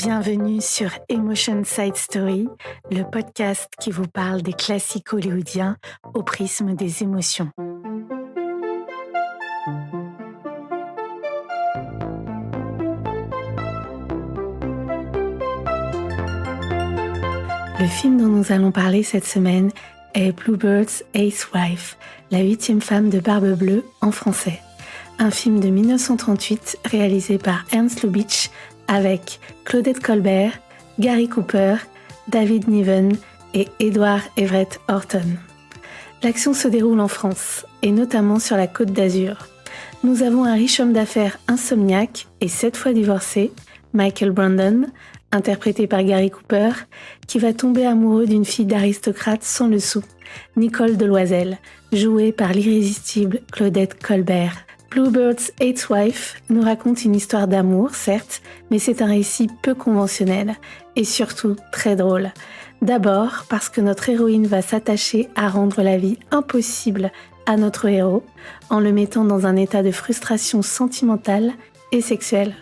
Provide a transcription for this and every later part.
Bienvenue sur Emotion Side Story, le podcast qui vous parle des classiques hollywoodiens au prisme des émotions. Le film dont nous allons parler cette semaine est Bluebird's Eighth Wife, la 8e femme de Barbe Bleue en français. Un film de 1938 réalisé par Ernst Lubitsch avec Claudette Colbert, Gary Cooper, David Niven et Edward Everett Horton. L'action se déroule en France, et notamment sur la Côte d'Azur. Nous avons un riche homme d'affaires insomniaque et 7 fois divorcé, Michael Brandon, interprété par Gary Cooper, qui va tomber amoureux d'une fille d'aristocrate sans le sou, Nicole Deloiselle, jouée par l'irrésistible Claudette Colbert. Bluebird's Eighth Wife nous raconte une histoire d'amour, certes, mais c'est un récit peu conventionnel et surtout très drôle. D'abord parce que notre héroïne va s'attacher à rendre la vie impossible à notre héros en le mettant dans un état de frustration sentimentale et sexuelle.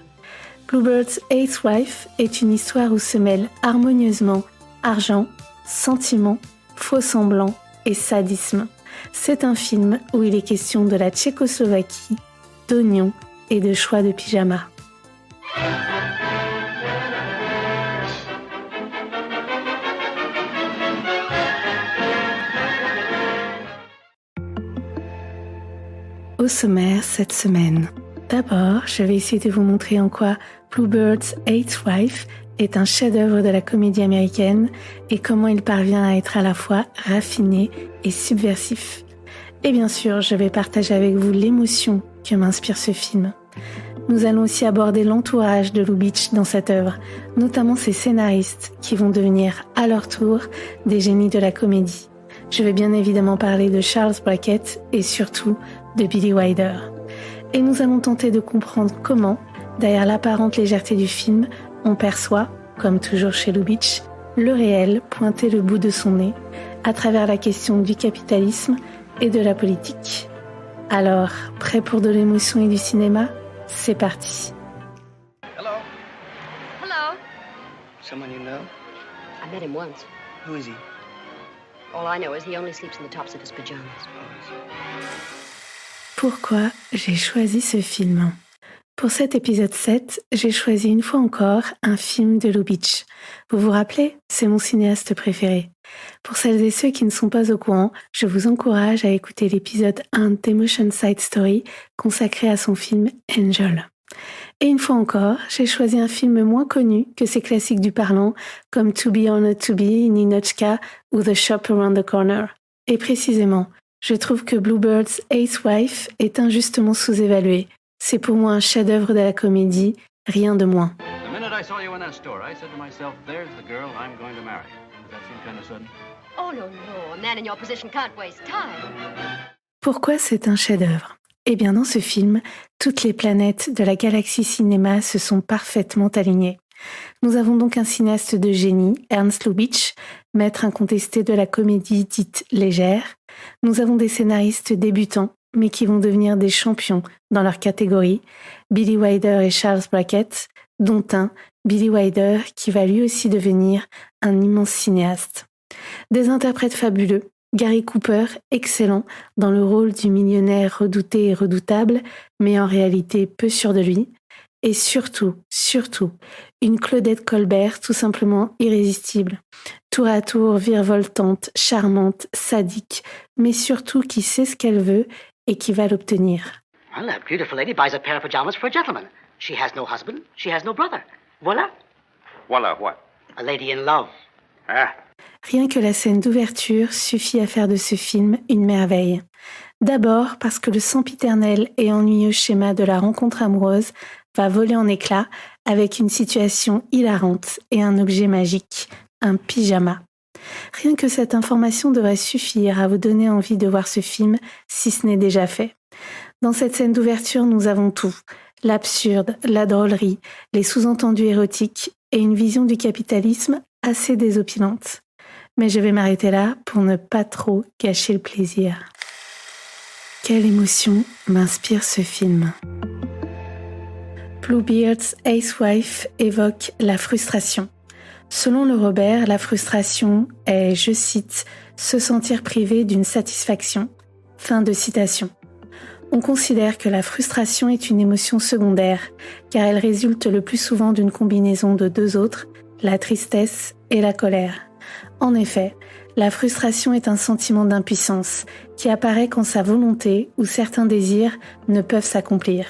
Bluebird's Eighth Wife est une histoire où se mêlent harmonieusement argent, sentiment, faux-semblant et sadisme. C'est un film où il est question de la Tchécoslovaquie, d'oignons et de choix de pyjama. Au sommaire cette semaine. D'abord, je vais essayer de vous montrer en quoi Bluebird's Eighth Wife est un chef-d'œuvre de la comédie américaine et comment il parvient à être à la fois raffiné et subversif. Et bien sûr, je vais partager avec vous l'émotion que m'inspire ce film. Nous allons aussi aborder l'entourage de Lubitsch dans cette œuvre, notamment ses scénaristes qui vont devenir à leur tour des génies de la comédie. Je vais bien évidemment parler de Charles Brackett et surtout de Billy Wilder. Et nous allons tenter de comprendre comment, derrière l'apparente légèreté du film, on perçoit, comme toujours chez Lubitsch, le réel pointer le bout de son nez à travers la question du capitalisme et de la politique. Alors, prêt pour de l'émotion et du cinéma ? C'est parti. Hello. Hello. Someone you know? I met him once. Who is he? All I know is he only sleeps in the tops of his pajamas. Pourquoi j'ai choisi ce film ? Pour cet épisode 7, j'ai choisi une fois encore un film de Lubitsch. Vous vous rappelez ? C'est mon cinéaste préféré. Pour celles et ceux qui ne sont pas au courant, je vous encourage à écouter l'épisode 1 d'Emotion Side Story consacré à son film Angel. Et une fois encore, j'ai choisi un film moins connu que ses classiques du parlant comme To Be or Not To Be, Ninotchka ou The Shop Around the Corner. Et précisément, je trouve que Bluebird's Eighth Wife est injustement sous-évalué. C'est pour moi un chef-d'œuvre de la comédie, rien de moins. The minute I saw you in that store, I said to myself, there's the girl I'm going to marry. Does that seem kind of sudden? Oh, no. A man in your position can't waste time. Pourquoi c'est un chef-d'œuvre ? Eh bien, dans ce film, toutes les planètes de la galaxie cinéma se sont parfaitement alignées. Nous avons donc un cinéaste de génie, Ernst Lubitsch, maître incontesté de la comédie dite légère. Nous avons des scénaristes débutants, mais qui vont devenir des champions dans leur catégorie, Billy Wilder et Charles Brackett, dont un, Billy Wilder, qui va lui aussi devenir un immense cinéaste. Des interprètes fabuleux, Gary Cooper, excellent dans le rôle du millionnaire redouté et redoutable, mais en réalité peu sûr de lui, et surtout, une Claudette Colbert tout simplement irrésistible, tour à tour virevoltante, charmante, sadique, mais surtout qui sait ce qu'elle veut et qui va l'obtenir. Well, a beautiful lady buys a pair of pajamas for a gentleman. She has no husband, she has no brother. Voilà. Voila, what? A lady in love. Ah. Rien que la scène d'ouverture suffit à faire de ce film une merveille. D'abord parce que le sempiternel et ennuyeux schéma de la rencontre amoureuse va voler en éclats avec une situation hilarante et un objet magique, un pyjama. Rien que cette information devrait suffire à vous donner envie de voir ce film si ce n'est déjà fait. Dans cette scène d'ouverture, nous avons tout. L'absurde, la drôlerie, les sous-entendus érotiques et une vision du capitalisme assez désopilante. Mais je vais m'arrêter là pour ne pas trop gâcher le plaisir. Quelle émotion m'inspire ce film ? Bluebeard's Ace Wife évoque la frustration. Selon le Robert, la frustration est, je cite, « se sentir privé d'une satisfaction ». Fin de citation. On considère que la frustration est une émotion secondaire, car elle résulte le plus souvent d'une combinaison de deux autres, la tristesse et la colère. En effet, la frustration est un sentiment d'impuissance qui apparaît quand sa volonté ou certains désirs ne peuvent s'accomplir.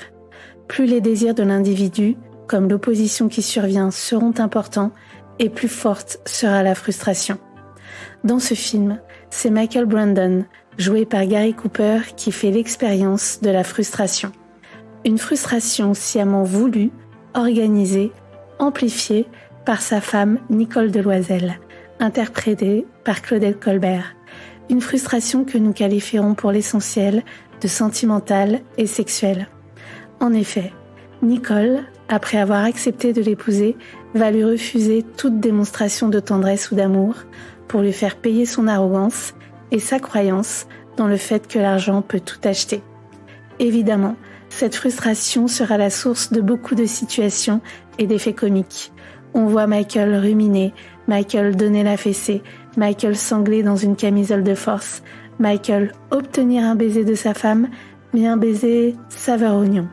Plus les désirs de l'individu, comme l'opposition qui survient, seront importants, et plus forte sera la frustration. Dans ce film, c'est Michael Brandon, joué par Gary Cooper, qui fait l'expérience de la frustration. Une frustration sciemment voulue, organisée, amplifiée par sa femme Nicole Deloiselle, interprétée par Claudette Colbert. Une frustration que nous qualifierons pour l'essentiel de sentimentale et sexuelle. En effet, Nicole, après avoir accepté de l'épouser, va lui refuser toute démonstration de tendresse ou d'amour pour lui faire payer son arrogance et sa croyance dans le fait que l'argent peut tout acheter. Évidemment, cette frustration sera la source de beaucoup de situations et d'effets comiques. On voit Michael ruminer, Michael donner la fessée, Michael sangler dans une camisole de force, Michael obtenir un baiser de sa femme, mais un baiser saveur oignon.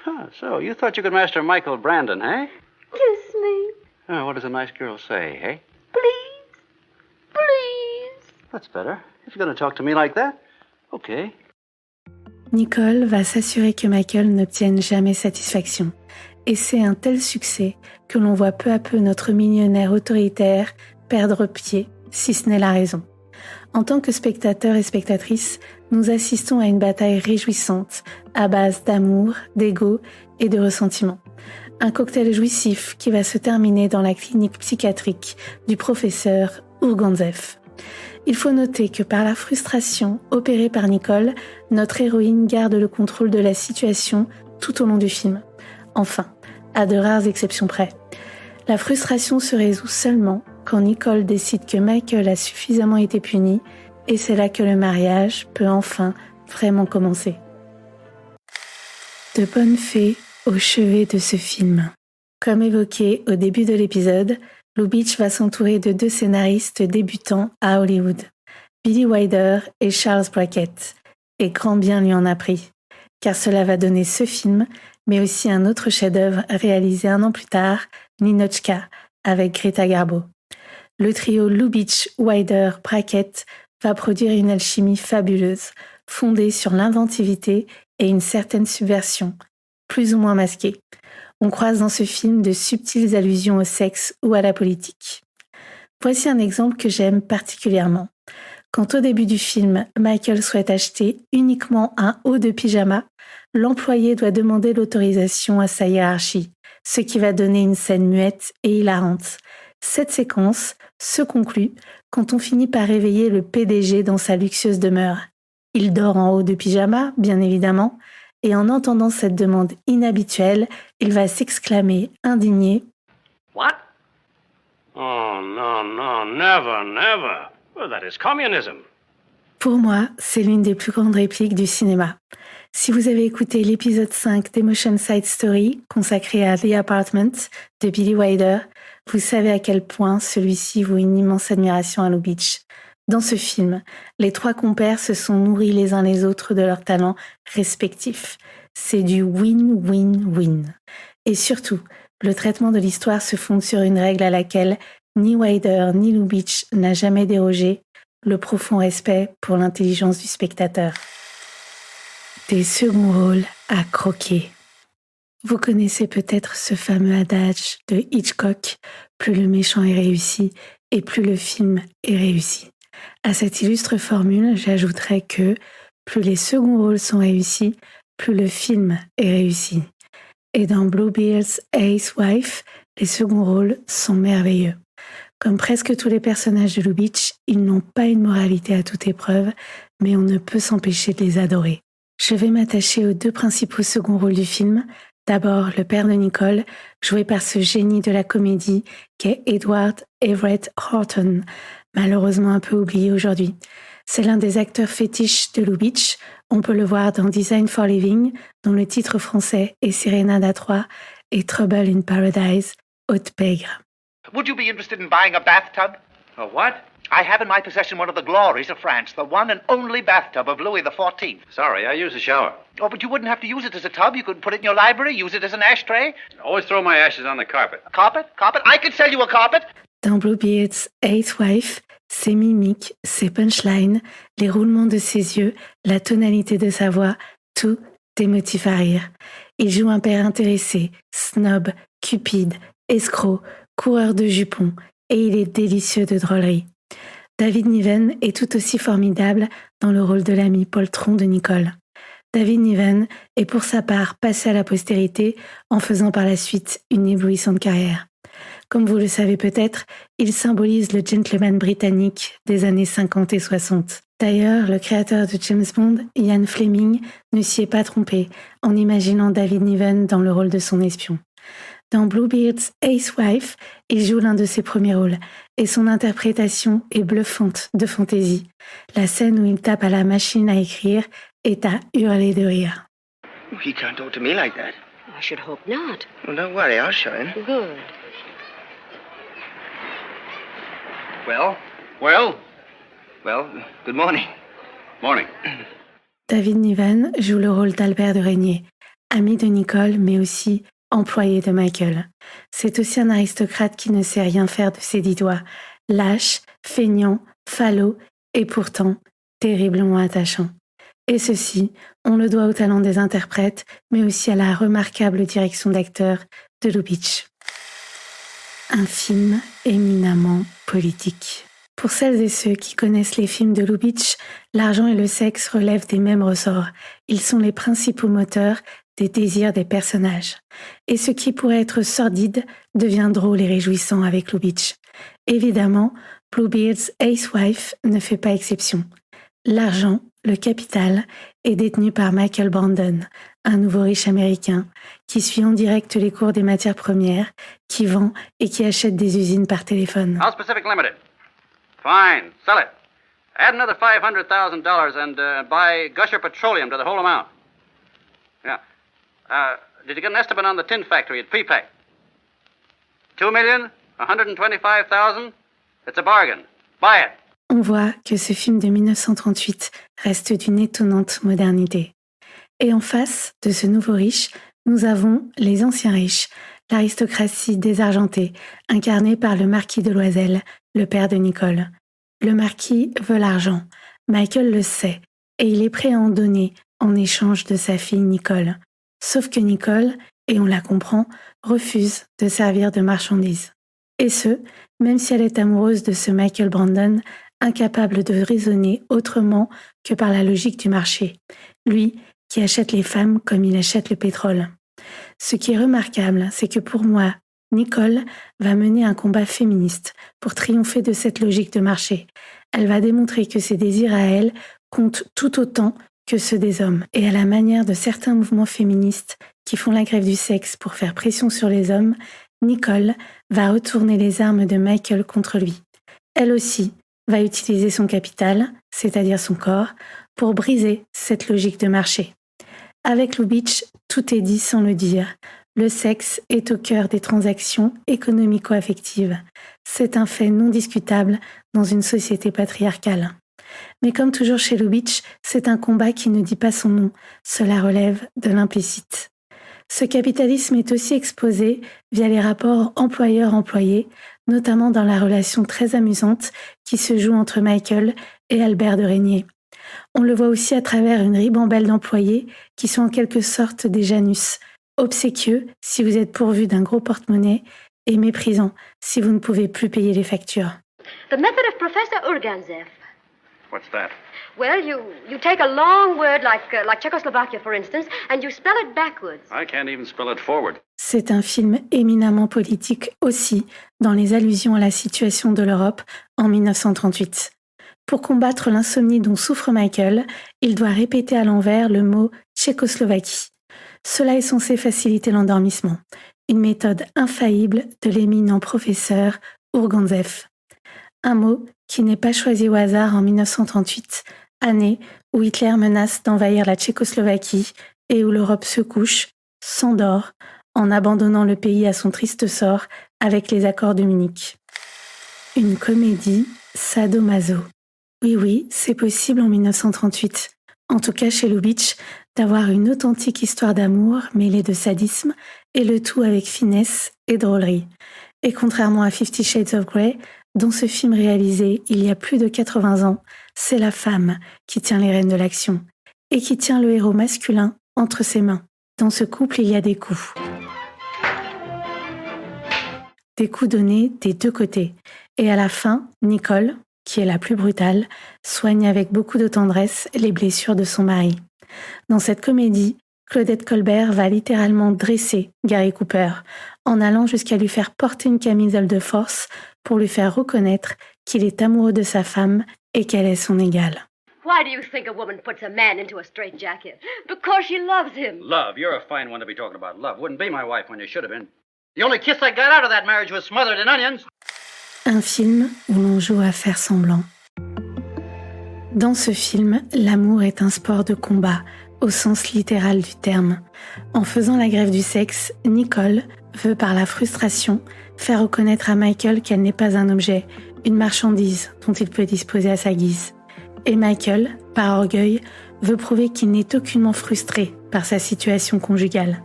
Huh, so you thought you could master Michael Brandon, eh? Kiss me, Oh, what does a nice girl say, eh? please. Please. That's better. If you're going to talk to me like that, okay. Nicole va s'assurer que Michael n'obtienne jamais satisfaction. Et c'est un tel succès que l'on voit peu à peu notre millionnaire autoritaire perdre pied, si ce n'est la raison. En tant que spectateurs et spectatrices, nous assistons à une bataille réjouissante, à base d'amour, d'ego et de ressentiment. Un cocktail jouissif qui va se terminer dans la clinique psychiatrique du professeur Ourgantzeff. Il faut noter que par la frustration opérée par Nicole, notre héroïne garde le contrôle de la situation tout au long du film. Enfin, à de rares exceptions près. La frustration se résout seulement quand Nicole décide que Michael a suffisamment été puni, et c'est là que le mariage peut enfin vraiment commencer. De bonnes fées au chevet de ce film. Comme évoqué au début de l'épisode, Lubitsch va s'entourer de deux scénaristes débutants à Hollywood, Billy Wilder et Charles Brackett, et grand bien lui en a pris, car cela va donner ce film, mais aussi un autre chef-d'œuvre réalisé 1 an plus tard, Ninotchka, avec Greta Garbo. Le trio Lubitsch, Wilder, Brackett va produire une alchimie fabuleuse, fondée sur l'inventivité et une certaine subversion, plus ou moins masquée. On croise dans ce film de subtiles allusions au sexe ou à la politique. Voici un exemple que j'aime particulièrement. Quand au début du film, Michael souhaite acheter uniquement un haut de pyjama, l'employé doit demander l'autorisation à sa hiérarchie, ce qui va donner une scène muette et hilarante. Cette séquence se conclut quand on finit par réveiller le PDG dans sa luxueuse demeure. Il dort en haut de pyjama, bien évidemment, et en entendant cette demande inhabituelle, il va s'exclamer, indigné « What? Oh, no, no, never, never. Well, that is communism. » Pour moi, c'est l'une des plus grandes répliques du cinéma. Si vous avez écouté l'épisode 5 d'Emotion Side Story, consacré à The Apartment de Billy Wilder, vous savez à quel point celui-ci vaut une immense admiration à Lubitsch. Dans ce film, les 3 compères se sont nourris les uns les autres de leurs talents respectifs. C'est du win-win-win. Et surtout, le traitement de l'histoire se fonde sur une règle à laquelle ni Wilder ni Lubitsch n'a jamais dérogé, le profond respect pour l'intelligence du spectateur. Des seconds rôles à croquer. Vous connaissez peut-être ce fameux adage de Hitchcock, plus le méchant est réussi et plus le film est réussi. À cette illustre formule, j'ajouterais que plus les seconds rôles sont réussis, plus le film est réussi. Et dans Bluebeard's Ace Wife, les seconds rôles sont merveilleux. Comme presque tous les personnages de Lubitsch, ils n'ont pas une moralité à toute épreuve, mais on ne peut s'empêcher de les adorer. Je vais m'attacher aux 2 principaux seconds rôles du film. D'abord, le père de Nicole, joué par ce génie de la comédie qu'est Edward Everett Horton, malheureusement un peu oublié aujourd'hui. C'est l'un des acteurs fétiches de Lubitsch. On peut le voir dans Design for Living, dont le titre français est Sérénade à 3, et Trouble in Paradise, Haute Pègre. Would you be interested in buying a bathtub? A what? I have in my possession one of the glories of France, the one and only bathtub of Louis XIV. Sorry, I use a shower. Oh, but you wouldn't have to use it as a tub. You could put it in your library, use it as an ashtray. Always throw my ashes on the carpet. Carpet? Carpet? I could sell you a carpet. Dans Bluebeard's Eighth Wife, ses mimiques, ses punchlines, les roulements de ses yeux, la tonalité de sa voix, tout est motif à rire. Il joue un père intéressé, snob, cupide, escroc, coureur de jupons, et il est délicieux de drôlerie. David Niven est tout aussi formidable dans le rôle de l'ami poltron de Nicole. David Niven est pour sa part passé à la postérité en faisant par la suite une éblouissante carrière. Comme vous le savez peut-être, il symbolise le gentleman britannique des années 50 et 60. D'ailleurs, le créateur de James Bond, Ian Fleming, ne s'y est pas trompé en imaginant David Niven dans le rôle de son espion. Dans Bluebeard's Eighth Wife, il joue l'un de ses premiers rôles et son interprétation est bluffante de fantaisie. La scène où il tape à la machine à écrire est à hurler de rire. You can't talk to me like that. I should hope not. Well, don't worry, I'll show him. Good. Well, good morning. Morning. David Niven joue le rôle d'Albert de Régnier, ami de Nicole mais aussi employé de Michael. C'est aussi un aristocrate qui ne sait rien faire de ses 10 doigts, lâche, feignant, falot et pourtant terriblement attachant. Et ceci, on le doit au talent des interprètes, mais aussi à la remarquable direction d'acteur de Lubitsch. Un film éminemment politique. Pour celles et ceux qui connaissent les films de Lubitsch, l'argent et le sexe relèvent des mêmes ressorts. Ils sont les principaux moteurs des désirs des personnages. Et ce qui pourrait être sordide devient drôle et réjouissant avec Lubitsch. Évidemment, Bluebeard's Eighth Wife ne fait pas exception. L'argent, le capital, est détenu par Michael Brandon, un nouveau riche américain, qui suit en direct les cours des matières premières, qui vend et qui achète des usines par téléphone. House Pacific Limited. Fine, sell it. Add another $500,000 and buy Gusher Petroleum to the whole amount. Yeah. Did you get an estimate on the tin factory at Prepay? $2,125,000? It's a bargain. Buy it. On voit que ce film de 1938 reste d'une étonnante modernité. Et en face de ce nouveau riche, nous avons les anciens riches, l'aristocratie désargentée, incarnée par le marquis de Loisel, le père de Nicole. Le marquis veut l'argent, Michael le sait, et il est prêt à en donner en échange de sa fille Nicole. Sauf que Nicole, et on la comprend, refuse de servir de marchandise. Et ce, même si elle est amoureuse de ce Michael Brandon, incapable de raisonner autrement que par la logique du marché. Lui, qui achète les femmes comme il achète le pétrole. Ce qui est remarquable, c'est que pour moi, Nicole va mener un combat féministe pour triompher de cette logique de marché. Elle va démontrer que ses désirs à elle comptent tout autant que ceux des hommes. Et à la manière de certains mouvements féministes qui font la grève du sexe pour faire pression sur les hommes, Nicole va retourner les armes de Michael contre lui. Elle aussi va utiliser son capital, c'est-à-dire son corps, pour briser cette logique de marché. Avec Lubitsch, tout est dit sans le dire. Le sexe est au cœur des transactions économico-affectives. C'est un fait non discutable dans une société patriarcale. Mais comme toujours chez Lubitsch, c'est un combat qui ne dit pas son nom. Cela relève de l'implicite. Ce capitalisme est aussi exposé via les rapports employeur-employé, notamment dans la relation très amusante qui se joue entre Michael et Albert de Régnier. On le voit aussi à travers une ribambelle d'employés qui sont en quelque sorte des Janus, obséquieux si vous êtes pourvu d'un gros porte-monnaie et méprisants si vous ne pouvez plus payer les factures. The method of Professor Urganzev. What's that? Well, you take a long word like Czechoslovakia, for instance, and you spell it backwards. I can't even spell it forward. C'est un film éminemment politique aussi dans les allusions à la situation de l'Europe en 1938. Pour combattre l'insomnie dont souffre Michael, il doit répéter à l'envers le mot Tchécoslovaquie. Cela est censé faciliter l'endormissement, une méthode infaillible de l'éminent professeur Urganzev. Un mot qui n'est pas choisi au hasard en 1938, année où Hitler menace d'envahir la Tchécoslovaquie et où l'Europe se couche, s'endort, en abandonnant le pays à son triste sort avec les accords de Munich. Une comédie sadomaso. Oui, c'est possible en 1938, en tout cas chez Lubitsch, d'avoir une authentique histoire d'amour mêlée de sadisme et le tout avec finesse et drôlerie. Et contrairement à 50 Shades of Grey, dont ce film réalisé il y a plus de 80 ans, c'est la femme qui tient les rênes de l'action et qui tient le héros masculin entre ses mains. Dans ce couple, il y a des coups. Des coups donnés des deux côtés. Et à la fin, Nicole, qui est la plus brutale, soigne avec beaucoup de tendresse les blessures de son mari. Dans cette comédie, Claudette Colbert va littéralement dresser Gary Cooper, en allant jusqu'à lui faire porter une camisole de force pour lui faire reconnaître qu'il est amoureux de sa femme et qu'elle est son égale. Why do you think a woman puts a man into a straitjacket? Because she loves him. Love? You're a fine one to be talking about love. Wouldn't be my wife when you should have been. The only kiss I got out of that marriage was smothered in onions. Un film où l'on joue à faire semblant. Dans ce film, l'amour est un sport de combat, au sens littéral du terme. En faisant la grève du sexe, Nicole veut par la frustration faire reconnaître à Michael qu'elle n'est pas un objet, une marchandise dont il peut disposer à sa guise. Et Michael, par orgueil, veut prouver qu'il n'est aucunement frustré par sa situation conjugale.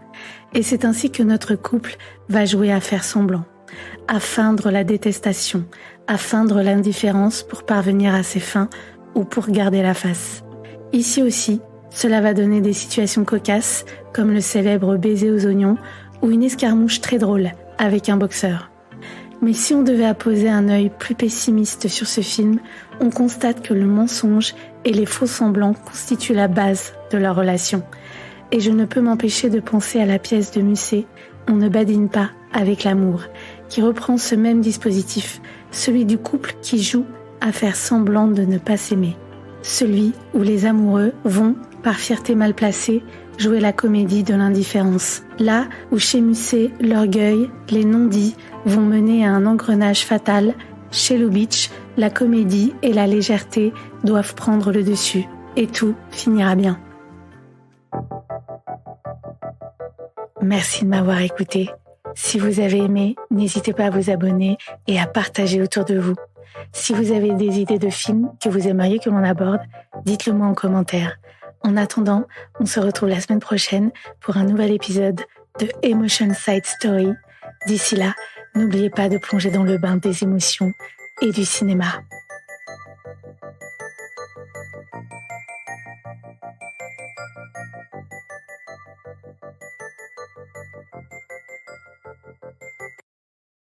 Et c'est ainsi que notre couple va jouer à faire semblant, à feindre la détestation, à feindre l'indifférence pour parvenir à ses fins ou pour garder la face. Ici aussi, cela va donner des situations cocasses, comme le célèbre baiser aux oignons ou une escarmouche très drôle avec un boxeur. Mais si on devait apposer un œil plus pessimiste sur ce film, on constate que le mensonge et les faux semblants constituent la base de leur relation. Et je ne peux m'empêcher de penser à la pièce de Musset, On ne badine pas avec l'amour, qui reprend ce même dispositif, celui du couple qui joue à faire semblant de ne pas s'aimer. Celui où les amoureux vont, par fierté mal placée, jouer la comédie de l'indifférence. Là où chez Musset, l'orgueil, les non-dits vont mener à un engrenage fatal, chez Lubitsch, la comédie et la légèreté doivent prendre le dessus. Et tout finira bien. Merci de m'avoir écouté. Si vous avez aimé, n'hésitez pas à vous abonner et à partager autour de vous. Si vous avez des idées de films que vous aimeriez que l'on aborde, dites-le moi en commentaire. En attendant, on se retrouve la semaine prochaine pour un nouvel épisode de Emotion Side Story. D'ici là, n'oubliez pas de plonger dans le bain des émotions et du cinéma.